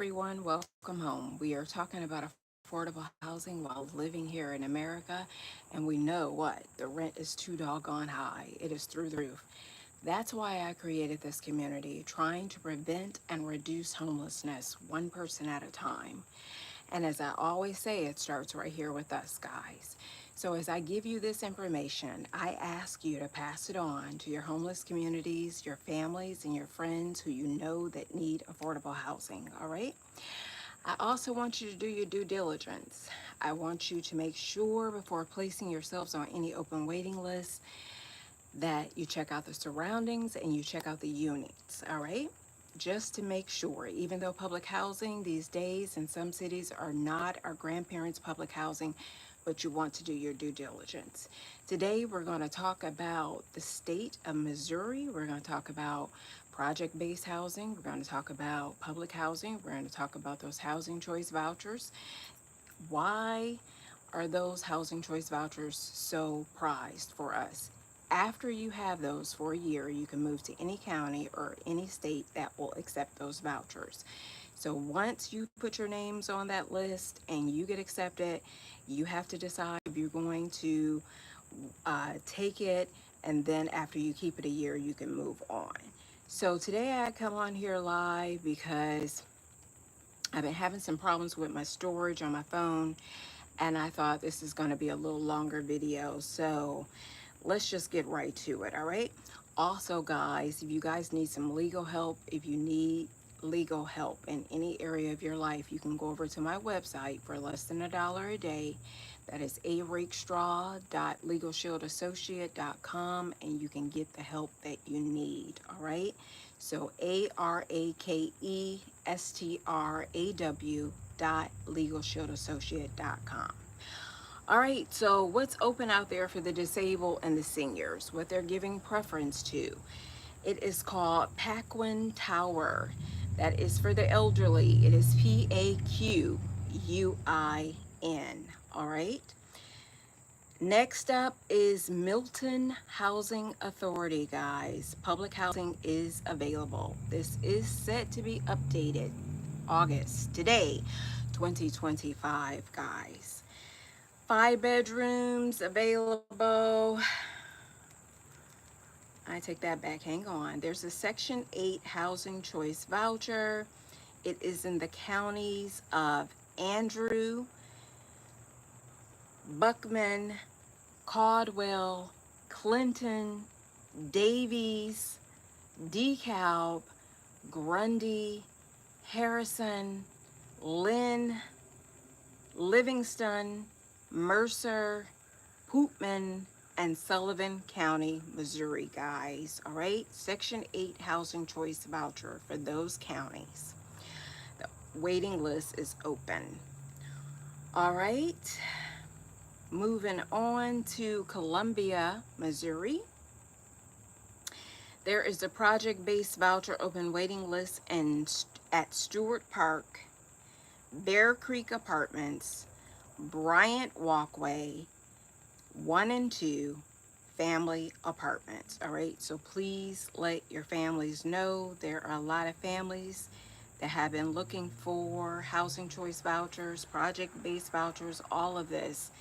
everyone, welcome home. We are talking about affordable housing while living here in America, and we know what? The rent is too doggone high. It is through the roof. That's why I created this community, trying to prevent and reduce homelessness one person at a time. And as I always say, it starts right here with us, guys. So as I give you this information, I ask you to pass it on to your homeless communities, your families, and your friends who you know that need affordable housing, all right? I also want you to do your due diligence. I want you to make sure before placing yourselves on any open waiting lists that you check out the surroundings and you check out the units, all right? Just to make sure, even though public housing these days in some cities are not our grandparents' public housing, but you want to do your due diligence. Today, we're going to talk about the state of Missouri. We're going to talk about project-based housing. We're going to talk about public housing. We're going to talk about those housing choice vouchers. Why are those housing choice vouchers so prized for us? After you have those for a year, you can move to any county or any state that will accept those vouchers. So once you put your names on that list and you get accepted, you have to decide if you're going to take it, and then after you keep it a year, you can move on. So today I come on here live because I've been having some problems with my storage on my phone, and I thought this is going to be a little longer video, so let's just get right to it. All right, also guys, if you guys need some legal help, if you need legal help in any area of your life, you can go over to my website for less than $1 a day. That is arakestraw.legalshieldassociate.com, and you can get the help that you need. All right, so arakestraw.legalshieldassociate.com. All right, so what's open out there for the disabled and the seniors? What they're giving preference to? It is called Paquin Tower. That is for the elderly. It is PAQUIN. All right. Next up is Milton Housing Authority, guys. Public housing is available. This is set to be updated August, today, 2025, guys. 5 bedrooms available. I take that back, hang on. There's a Section 8 Housing Choice Voucher. It is in the counties of Andrew, Buckman, Caldwell, Clinton, Davies, DeKalb, Grundy, Harrison, Lynn, Livingston, Mercer, Hoopman, and Sullivan County, Missouri, guys. All right, Section 8 Housing Choice Voucher for those counties. The waiting list is open. All right, moving on to Columbia, Missouri. There is a project-based voucher open waiting list at Stewart Park, Bear Creek Apartments, Bryant Walkway, 1 and 2 family apartments. All right, so please let your families know. There are a lot of families that have been looking for housing choice vouchers, project-based vouchers, all of this.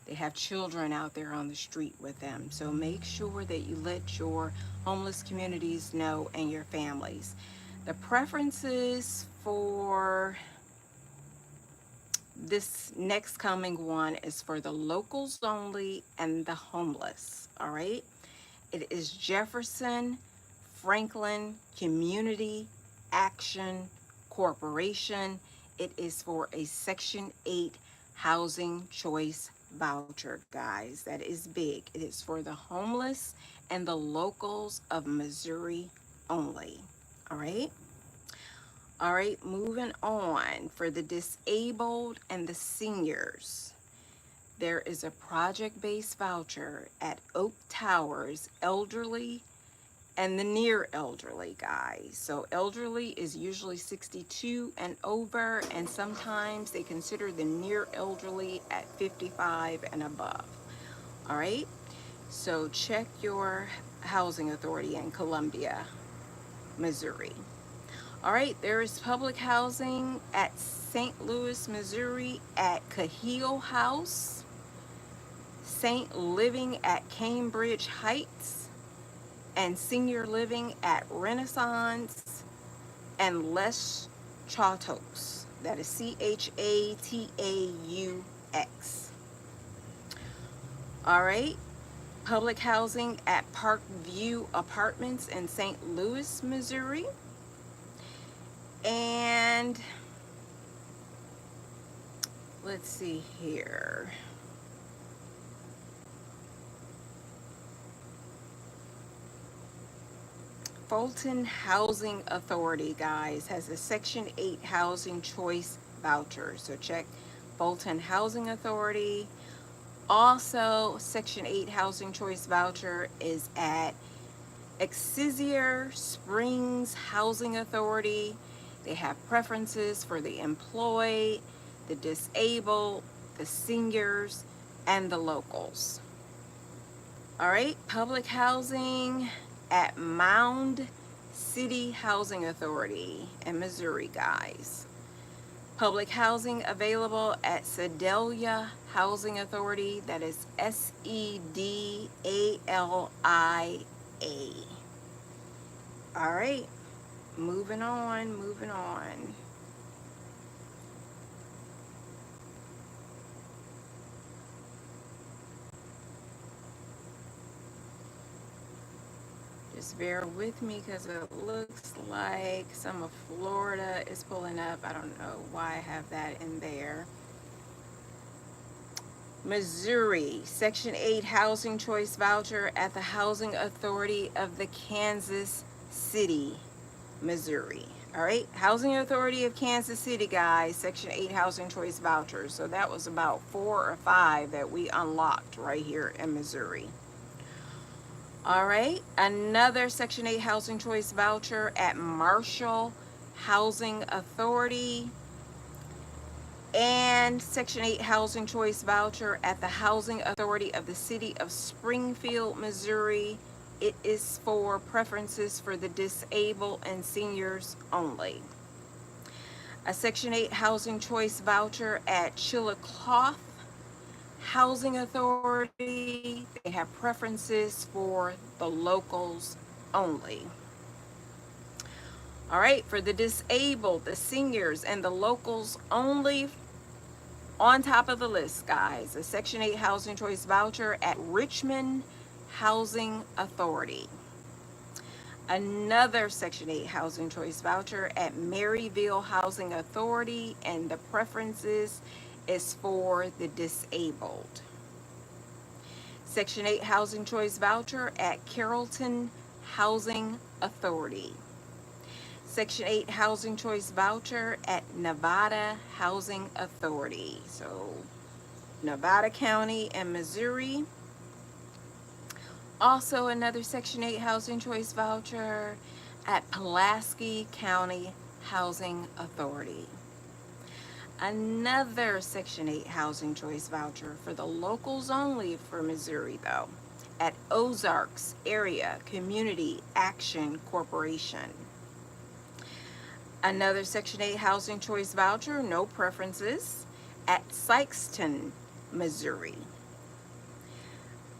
They have children out there on the street with them, so make sure that you let your homeless communities know and your families. The preferences for this next coming one is for the locals only and the homeless. All right, it is Jefferson Franklin Community Action Corporation. It is for a Section 8 housing choice voucher, guys. That is big. It is for the homeless and the locals of Missouri only. All right. All right, moving on. For the disabled and the seniors, there is a project-based voucher at Oak Towers, elderly and the near elderly, guys. So elderly is usually 62 and over, and sometimes they consider the near elderly at 55 and above. All right, so check your housing authority in Columbia, Missouri. All right, there is public housing at St. Louis, Missouri at Cahill House, Saint Living at Cambridge Heights, and senior living at Renaissance and Les Chateaux. That is Chataux. All right, public housing at Parkview Apartments in St. Louis, Missouri. And let's see here. Fulton Housing Authority, guys, has a Section 8 housing choice voucher. So check Fulton Housing Authority. Also, Section 8 housing choice voucher is at Excelsior Springs Housing Authority. They have preferences for the employed, the disabled, the seniors, and the locals. All right, public housing at Mound City Housing Authority in Missouri, guys. Public housing available at Sedalia Housing Authority. That is Sedalia. All right, moving on. Just bear with me because it looks like some of Florida is pulling up. I don't know why I have that in there. Missouri, Section 8 housing choice voucher at the Housing Authority of the Kansas City, Missouri. All right, Housing Authority of Kansas City, guys, Section 8 housing choice vouchers. So that was about 4 or 5 that we unlocked right here in Missouri. All right, another Section 8 housing choice voucher at Marshall Housing Authority, and Section 8 housing choice voucher at the Housing Authority of the City of Springfield, Missouri. It is for preferences for the disabled and seniors only. A Section 8 housing choice voucher at Chillicothe Housing Authority. They have preferences for the locals only. All right, for the disabled, the seniors, and the locals only, on top of the list, guys, a Section 8 housing choice voucher at Richmond Housing Authority. Another Section 8 housing choice voucher at Maryville Housing Authority, and the preferences is for the disabled. Section 8 housing choice voucher at Carrollton Housing Authority. Section 8 housing choice voucher at Nevada Housing Authority. So Nevada County and Missouri. Also another Section 8 housing choice voucher at Pulaski County Housing Authority. Another Section 8 housing choice voucher for the locals only for Missouri, though, at Ozarks Area Community Action Corporation. Another Section 8 housing choice voucher, no preferences, at Sikeston, Missouri.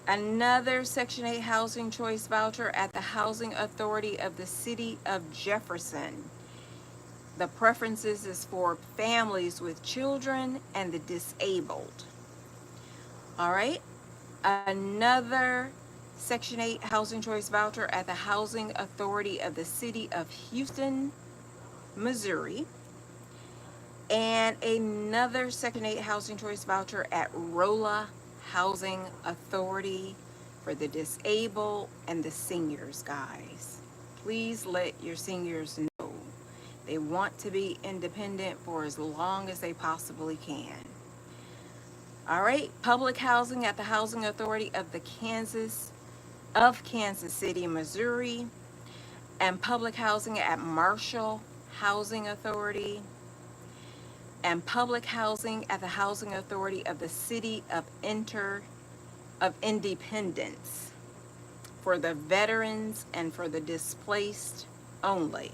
Another Section 8 housing choice voucher at the Housing Authority of the City of Jefferson. The preferences is for families with children and the disabled. All right. Another Section 8 housing choice voucher at the Housing Authority of the City of Houston, Missouri. And another Section 8 housing choice voucher at Rolla Housing Authority for the disabled and the seniors, guys. Please let your seniors know they want to be independent for as long as they possibly can. All right, public housing at the Housing Authority of Kansas City, Missouri, and public housing at Marshall Housing Authority, and public housing at the Housing Authority of the City of Independence for the veterans and for the displaced only.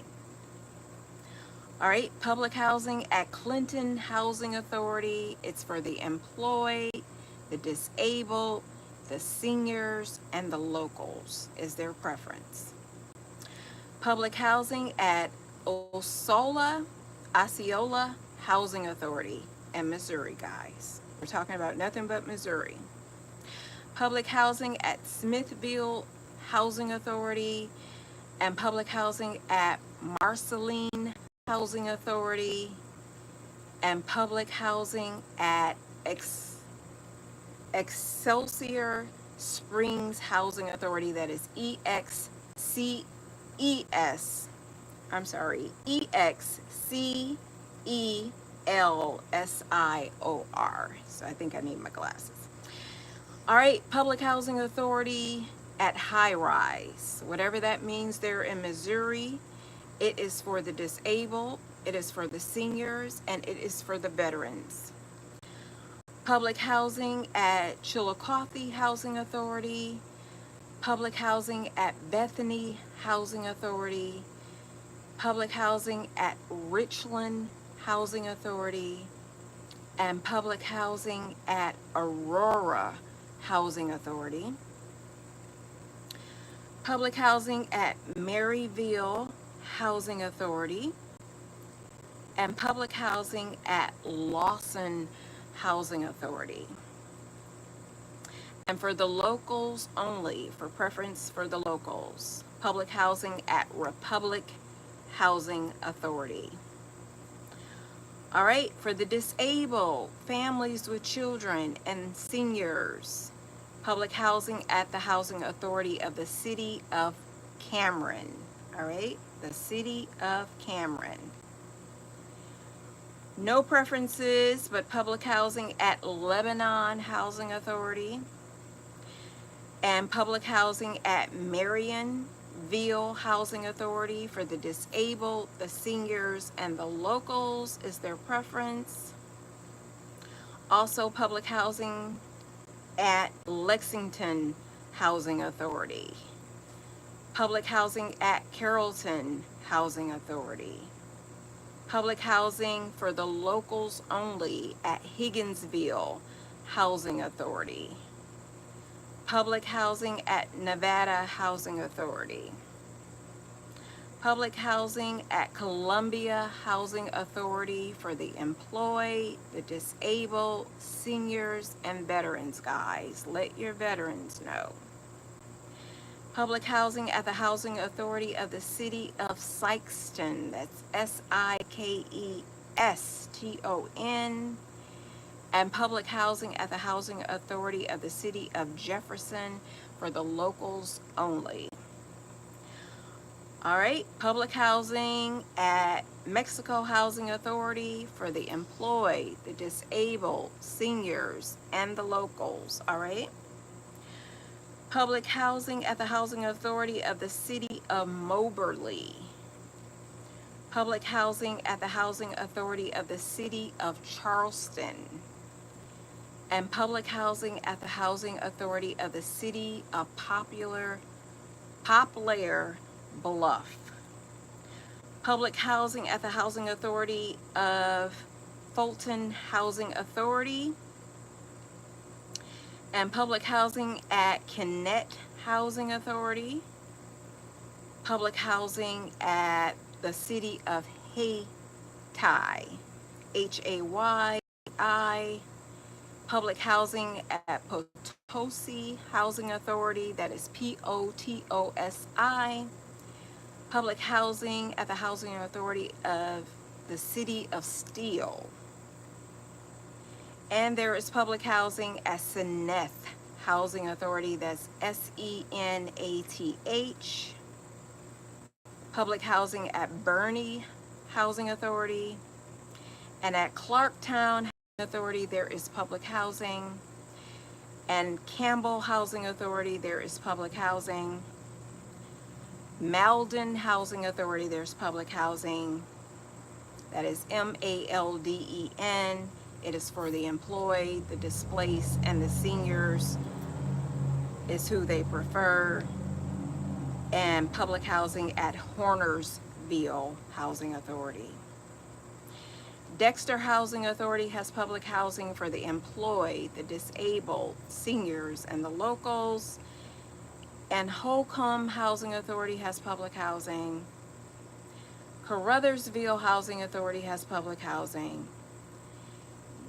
All right, public housing at Clinton Housing Authority. It's for the employed, the disabled, the seniors, and the locals is their preference. Public housing at Osceola Housing Authority in Missouri, guys. We're talking about nothing but Missouri. Public housing at Smithville Housing Authority and public housing at Marceline Housing Authority and public housing at Excelsior Springs Housing Authority. That is EXCELSIOR. So I think I need my glasses. All right, Public Housing Authority at High Rise, whatever that means there in Missouri. It is for the disabled, it is for the seniors, and it is for the veterans. Public housing at Chillicothe Housing Authority, public housing at Bethany Housing Authority, public housing at Richland Housing Authority, and public housing at Aurora Housing Authority, public housing at Maryville Housing Authority, and public housing at Lawson Housing Authority. And for the locals only, for preference for the locals, public housing at Republic Housing Authority. All right, for the disabled, families with children, and seniors, public housing at the Housing Authority of the City of Cameron. All right, the City of Cameron. No preferences, but public housing at Lebanon Housing Authority and public housing at Marionville Housing Authority for the disabled, the seniors, and the locals is their preference. Also public housing at Lexington Housing Authority. Public housing at Carrollton Housing Authority. Public housing for the locals only at Higginsville Housing Authority. Public housing at Nevada Housing Authority. Public housing at Columbia Housing Authority for the employed, the disabled, seniors, and veterans, guys. Let your veterans know. Public housing at the Housing Authority of the City of Sikeston. That's Sikeston. And public housing at the Housing Authority of the City of Jefferson for the locals only. All right, public housing at Mexico Housing Authority for the employed, the disabled, seniors, and the locals. All right. Public housing at the Housing Authority of the City of Moberly. Public housing at the Housing Authority of the City of Charleston. And public housing at the Housing Authority of the City of Poplar Bluff. Public housing at the Housing Authority of Fulton Housing Authority. And public housing at Kennett Housing Authority. Public housing at the City of Hayti, Hayi. Public housing at Potosi Housing Authority, that is Potosi. Public housing at the Housing Authority of the City of Steele. And there is public housing at Senath Housing Authority, that's Senath. Public housing at Bernie Housing Authority. And at Clarktown Housing Authority, there is public housing. And Campbell Housing Authority, there is public housing. Malden Housing Authority, there's public housing. That is Malden. It is for the employed, the displaced, and the seniors is who they prefer. And public housing at Hornersville Housing Authority. Dexter Housing Authority has public housing for the employed, the disabled, seniors, and the locals. And Holcomb Housing Authority has public housing. Caruthersville Housing Authority has public housing.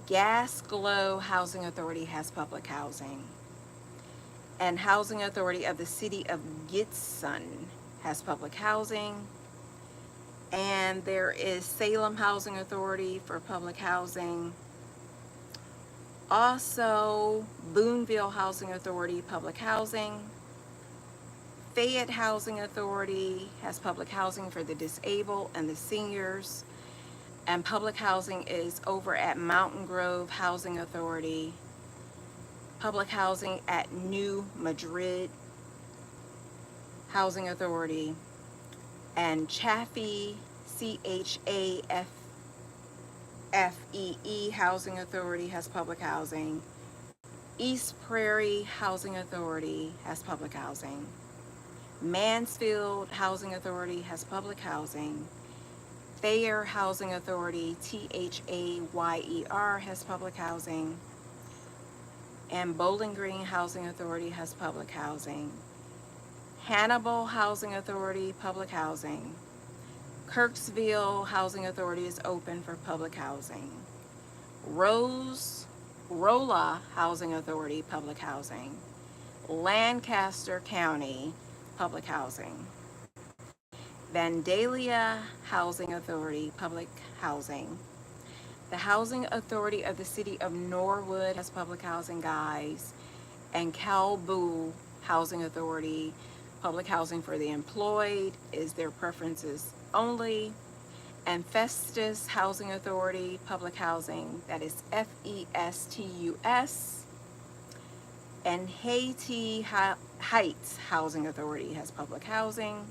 Gas Glow Housing Authority has public housing. And Housing Authority of the City of Gitson has public housing. And there is Salem Housing Authority for public housing. Also, Boonville Housing Authority, public housing. Fayette Housing Authority has public housing for the disabled and the seniors. And public housing is over at Mountain Grove Housing Authority. Public housing at New Madrid Housing Authority. And Chaffee, CHAFFEE Housing Authority has public housing. East Prairie Housing Authority has public housing. Mansfield Housing Authority has public housing. Thayer Housing Authority, THAYER, has public housing. And Bowling Green Housing Authority has public housing. Hannibal Housing Authority, public housing. Kirksville Housing Authority is open for public housing. Rolla Housing Authority, public housing. Lancaster County, public housing. Vandalia Housing Authority, public housing. The Housing Authority of the City of Norwood has public housing, guys. And Calbu Housing Authority, public housing for the employed is their preferences only. And Festus Housing Authority, public housing, that is FESTUS. And Haiti Heights Housing Authority has public housing.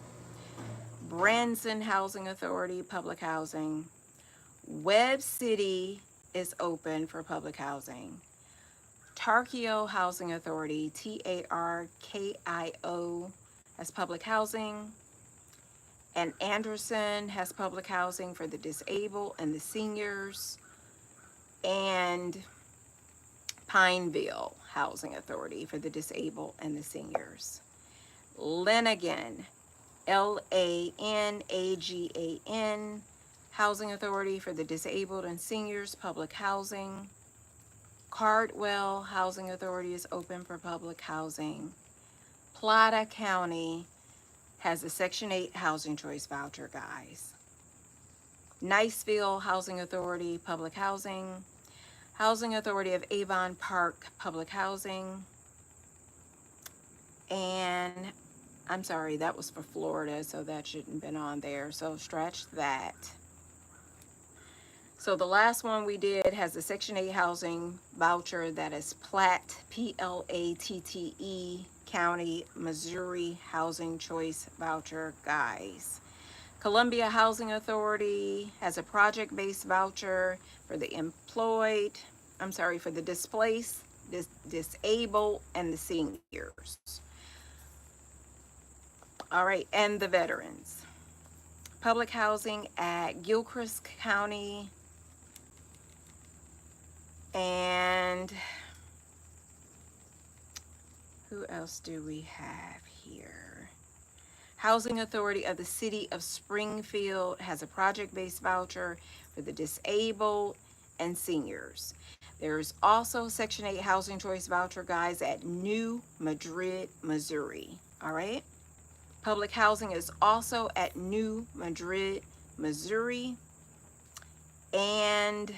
Branson Housing Authority, public housing. Webb City is open for public housing. Tarkio Housing Authority, TARKIO, has public housing. And Anderson has public housing for the disabled and the seniors. And Pineville Housing Authority for the disabled and the seniors. Lanigan, LANAGAN, Housing Authority for the disabled and seniors, public housing. Cardwell Housing Authority is open for public housing. Plata County has a Section 8 Housing Choice Voucher, guys. Niceville Housing Authority, public housing. Housing Authority of Avon Park, public housing. And I'm sorry, that was for Florida, so that shouldn't have been on there, so scratch that. So the last one we did has a Section 8 housing voucher, that is Platte, PLATTE, County, Missouri Housing Choice Voucher, guys. Columbia Housing Authority has a project-based voucher for the employed, for the displaced, disabled, and the seniors. All right, and the veterans. Public housing at Gilchrist County. And who else do we have here? Housing Authority of the City of Springfield has a project-based voucher for the disabled and seniors. There's also Section 8 Housing Choice Voucher, guys, at New Madrid, Missouri. All right? Public housing is also at New Madrid, Missouri. And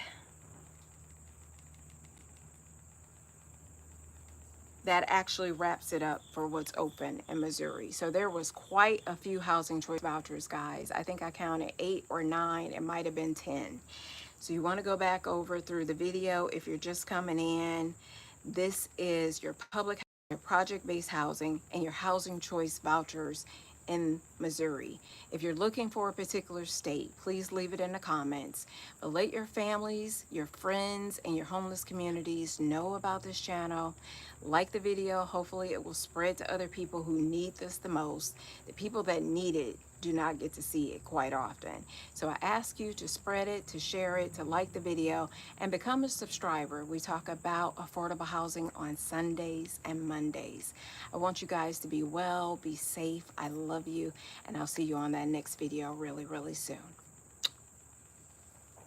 that actually wraps it up for what's open in Missouri. So there was quite a few housing choice vouchers, guys. I think I counted 8 or 9. It might have been 10. So you want to go back over through the video if you're just coming in. This is your public, your project-based housing, and your housing choice vouchers in Missouri. If you're looking for a particular state, please leave it in the comments. But let your families, your friends, and your homeless communities know about this channel. Like the video. Hopefully it will spread to other people who need this the most. The people that need it do not get to see it quite often. So I ask you to spread it, to share it, to like the video, and become a subscriber. We talk about affordable housing on Sundays and Mondays. I want you guys to be well, be safe. I love you, and I'll see you on that next video really, really soon.